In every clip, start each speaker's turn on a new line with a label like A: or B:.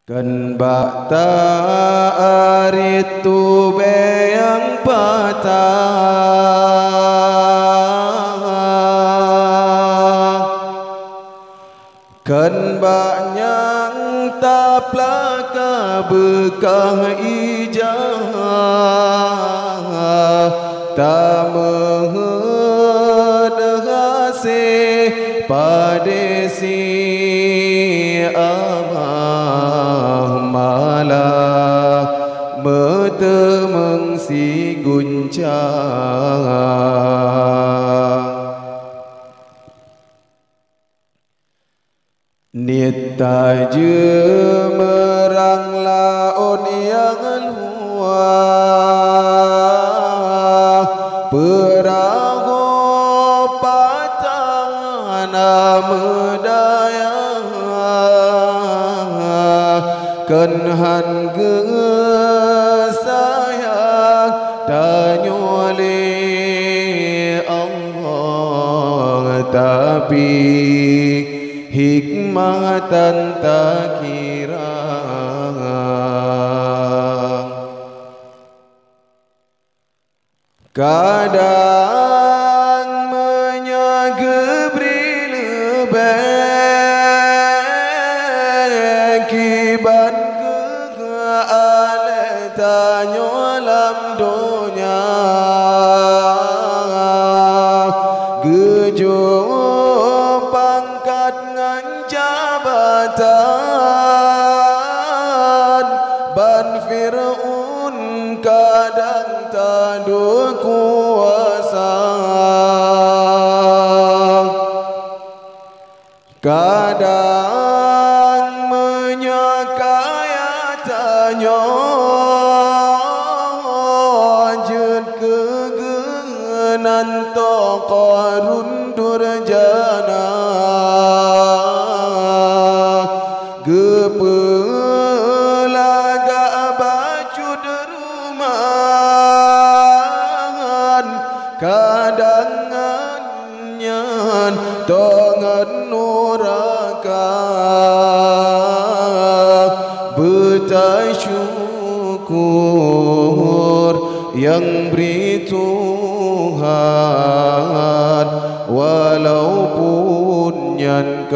A: Kan bak ta aritu beyang patah kan bak nyang ta plaka bekah ijah ta mehedhase padesi malah metemeng si guncang nita je merang laut yang luas perahu patana medaya kenhan ge sayang tanyole Allah tapi hikmatan tak kira kadang menyagebri lebih kibat tanya lam dunia gejo pangkat ngan jabatan ban Fir'aun kadang tadu kuasa kadang menyakaya tanya nanto Qarun durjana gepelaga bajud rumahan kadangan tongan nuraka betai syukur yang beri Tuhan walaupun yang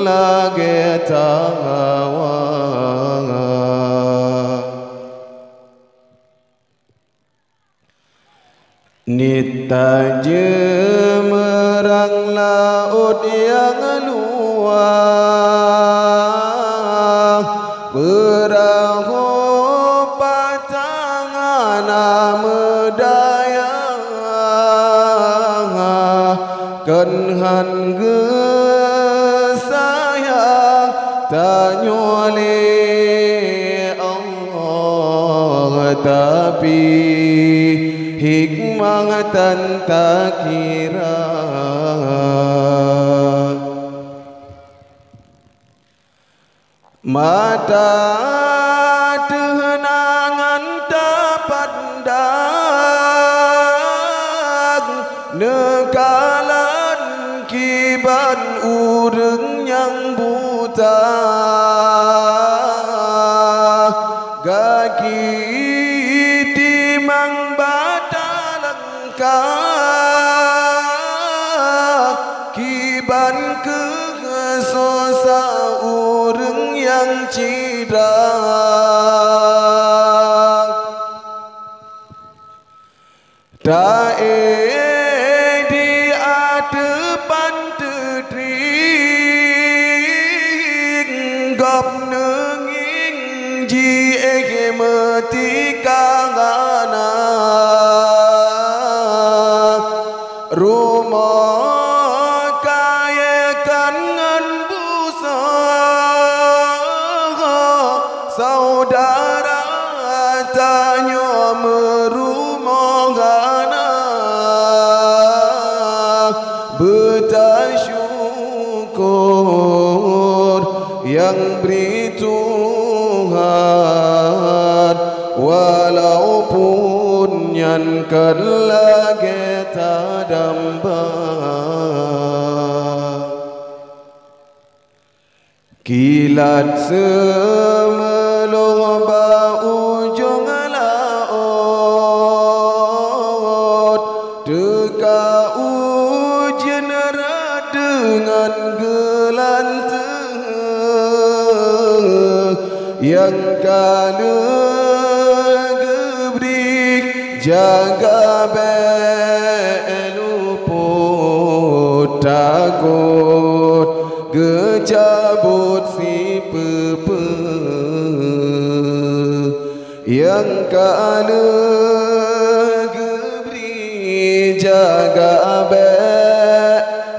A: lagi tawa nita je merang laut yang luas perahu patangan medaya kenhan ge sayang tanyole Allah tapi hikmatan tak kira mata tenangan dapat pandang nekalan kiban urang yang buta gaki timang batalangka kiban kesosa urang yang cidang tak di adepan tetring gop nenging ji mati kangana rumah kaya kangen busa saudara tanya merumahana betai syukur yang beri Tuhan walaupun yang lagi tadamba kilat semua loba ujung laut, teka ujian dengan gelanteng yang kana gebrik jaga beluput takut gecabut si pepe yang kana gebrik jaga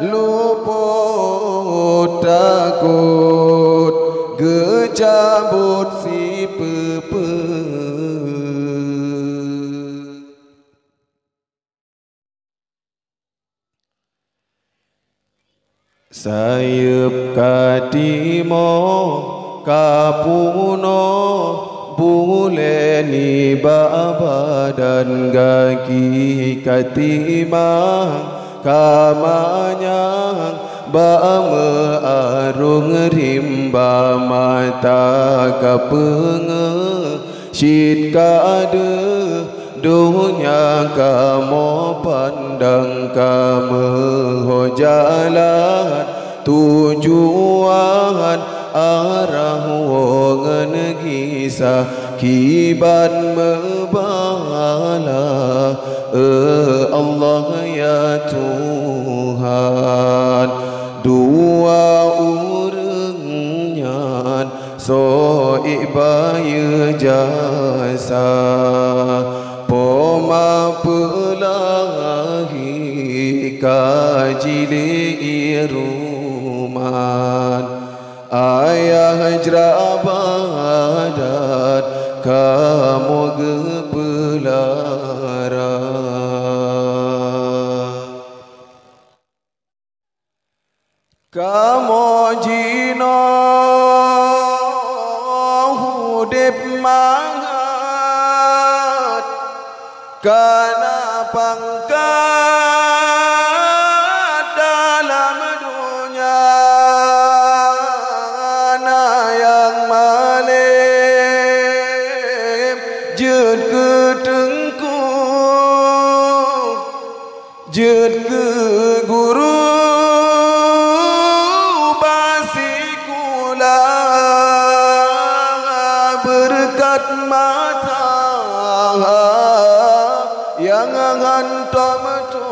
A: beluput takut gecabut si pepe. Sayup katimo kapuno buleni badan gaki katimang kamanyang bame arung rimba mata kapenge syit kade dunia kamu pandang kamu jalan tujuan arah wongan kisah kibat membala Allah ya Tuhan dua urangnya so ibaya jasa poma pelahi kajile iruman ayah jrabadat kamu gepelara kamu jino hudip mangat karena pangkat dalam dunia na yang malim jut ke tengkuk jut ke guru basikula berkat mata yang ngantom tu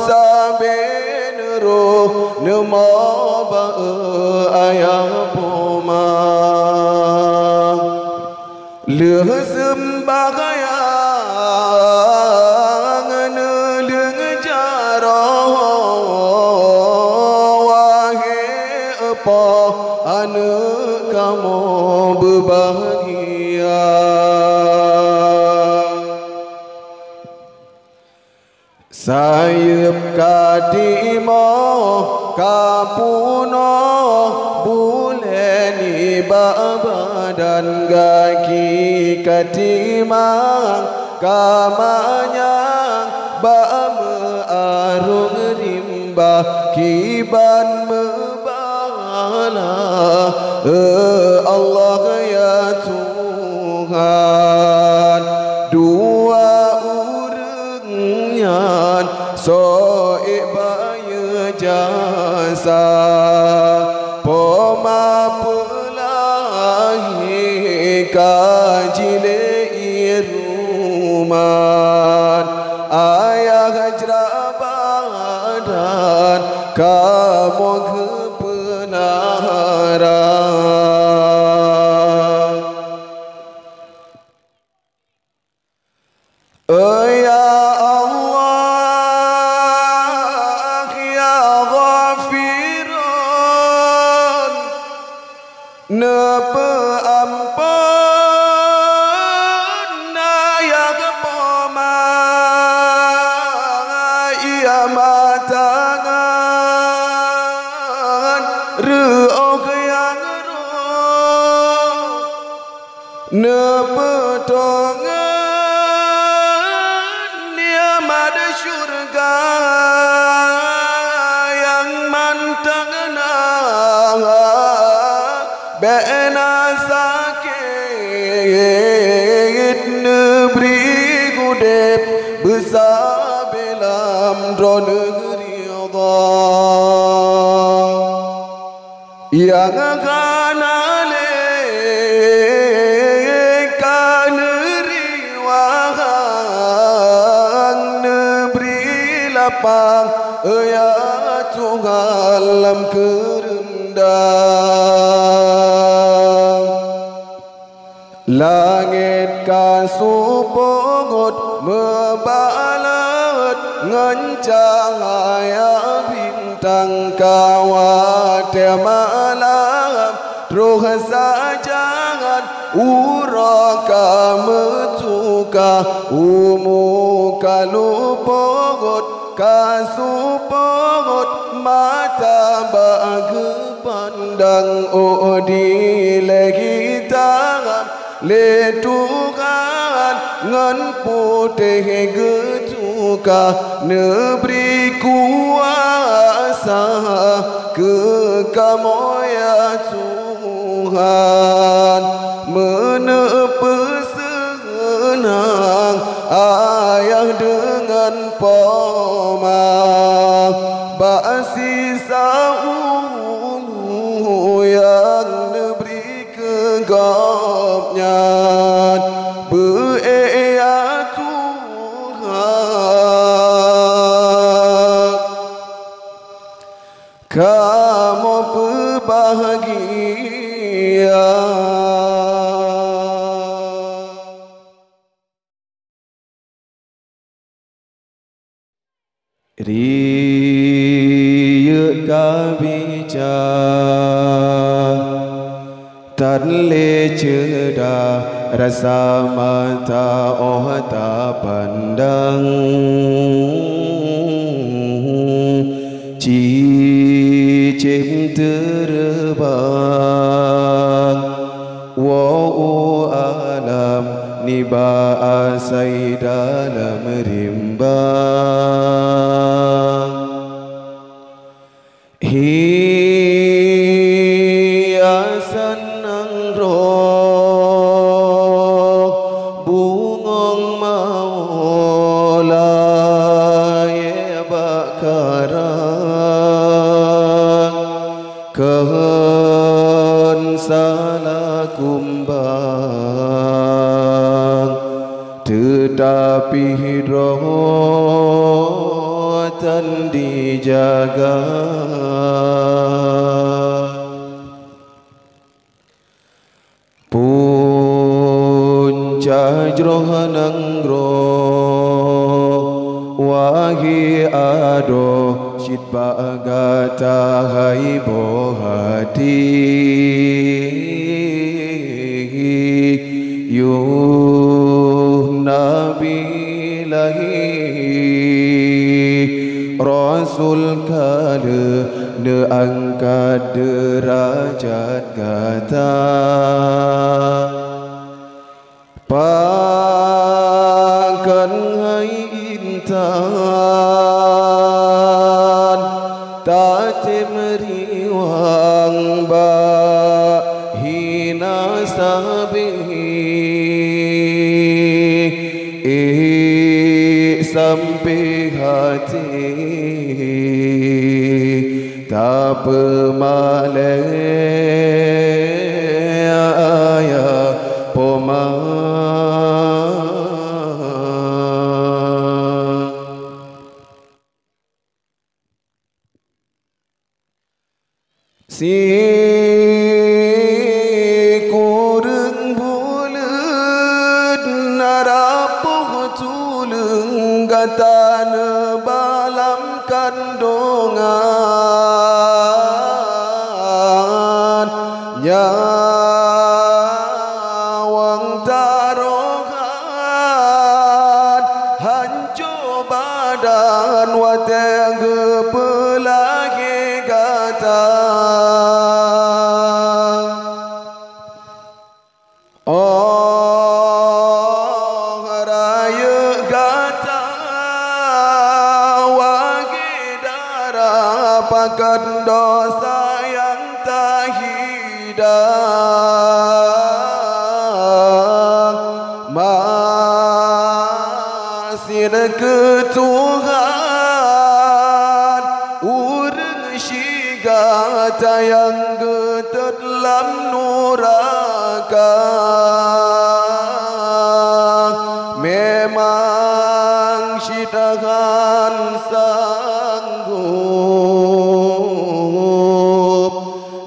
A: saben roh nemo ba ayah poma leh sembahyang neleng jarah wahai apa anak kamu berbahagia sayup kadimo kapuno buleni badan gaki katimang kamanyang bame arung rimba kiban mebala Allah ya Tuhan dua urangnya so ibaya jasa poma pelahi kajile iruman ayah jrabadan kamu kepenara ya Allah ya Ghafiran napa ampun ya kepoma ia matangan ruh yang roh napa tongan niamat syurga yang mantang Bena sakit negeri gudep besar belam dro negeri Allah yang akan alihkan riwang negeri lapang ya Tuhan lam kerendang langit kasupongot membalat ngancahaya bintang kawat malam roh sajangan uraka metuka umuka lupongot kasupongot mata bagi pandang di lagi tangan letukan ngan putih getuka neberi kuasa ke kamu ya Tuhan menepesenang ayah dengan pomah basi saumu yang neberi kegapnya be'ea Tuhan kamu berbahagia riya kabija tan le ceda rasa mata oh tak pandang cicim terbang wa alam niba asai dalam rimbang hiasan anggrok bungong maulai bakarang kehen salah kumbang tetapi rawatan dijaga punca jrohanang wahi ado sit bagata hai bohati nabi lahi rasul kala ne angkat derajat kata pakan hai intan tatim riwang bahina sabihi sampai hati tak pemalaya poma si kurang bulat narapuh tulung gatan balam kandungan nyawang taruhan hancur badan wateng pelagi kata oh raya gata wagi darah pakat dosa yang tak sidang masih ketuhan urang syigata yang getet lam nuraka memang syidang sanggup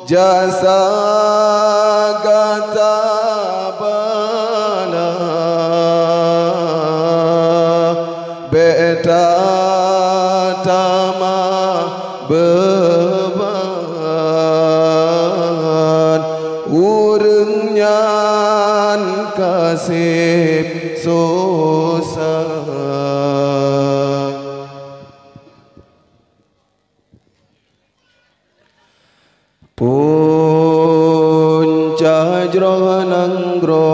A: jasa gata bala beta tama beban urang nyan kasih susah punca jronanggro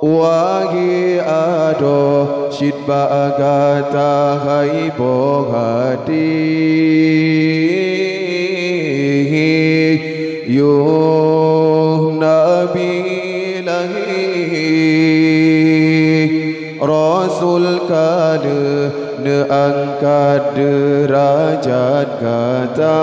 A: wagi ado shitba agata haibo hati yuh nabi lahi rasul kada ne angkat derajat kata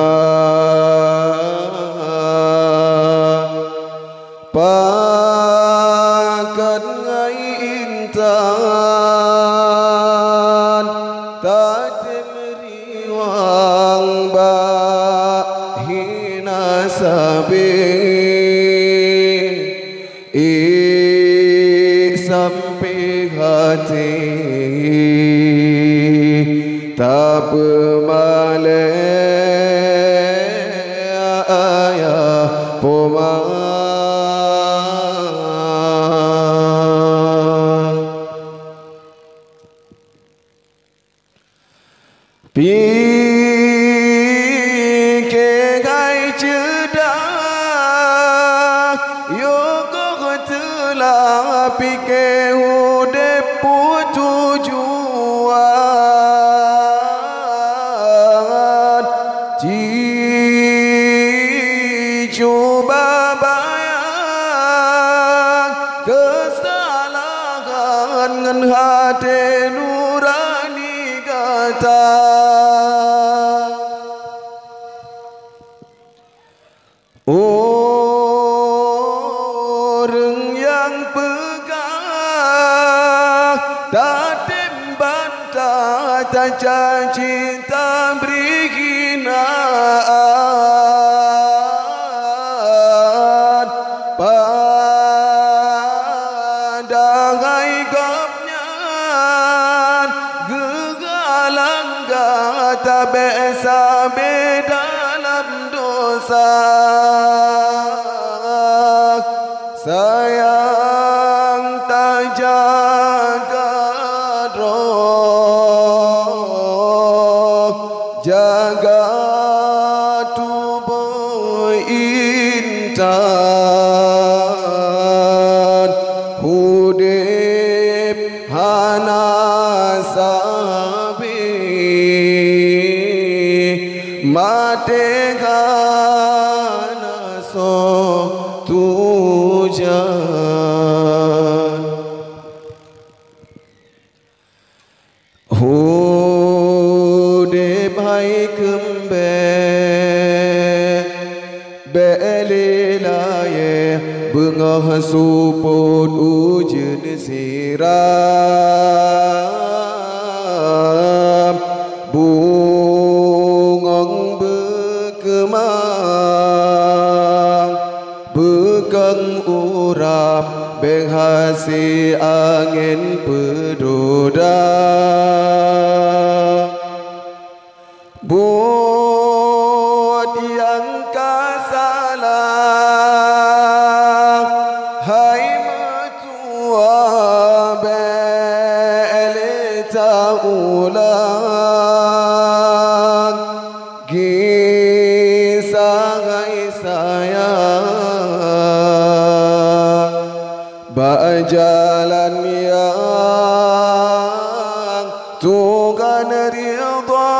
A: pakat ngai intan tatim riwang bahina sabin sampai hati tak pemalaya pomang pikir gai cedak yoga telah pikir udep tujuan coba bayang kesalahan ngan hati nurani kata orang yang pegang tatim bantah tak cinta beri hinaan padahal gopnya gegalang gata biasa dalam dosa sayang tak jaga roh jaga tubuh intan hudip hana sabi mate kana so tujan hudip hai kembe belilaye bengah suput ujen siram bungong berkemang bekang urap benghasi angin pedoda buat yang kasalah hai matua beleta ulang kisah sayang berjalan yang Tuhan ridha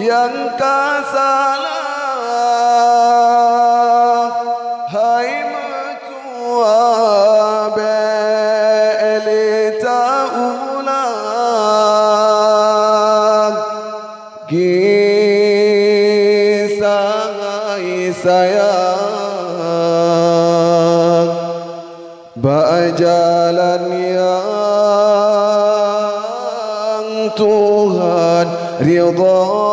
A: yang kasalah. Hai mertua belita ulang kisah sayang berjalan yang Tuhan ridha.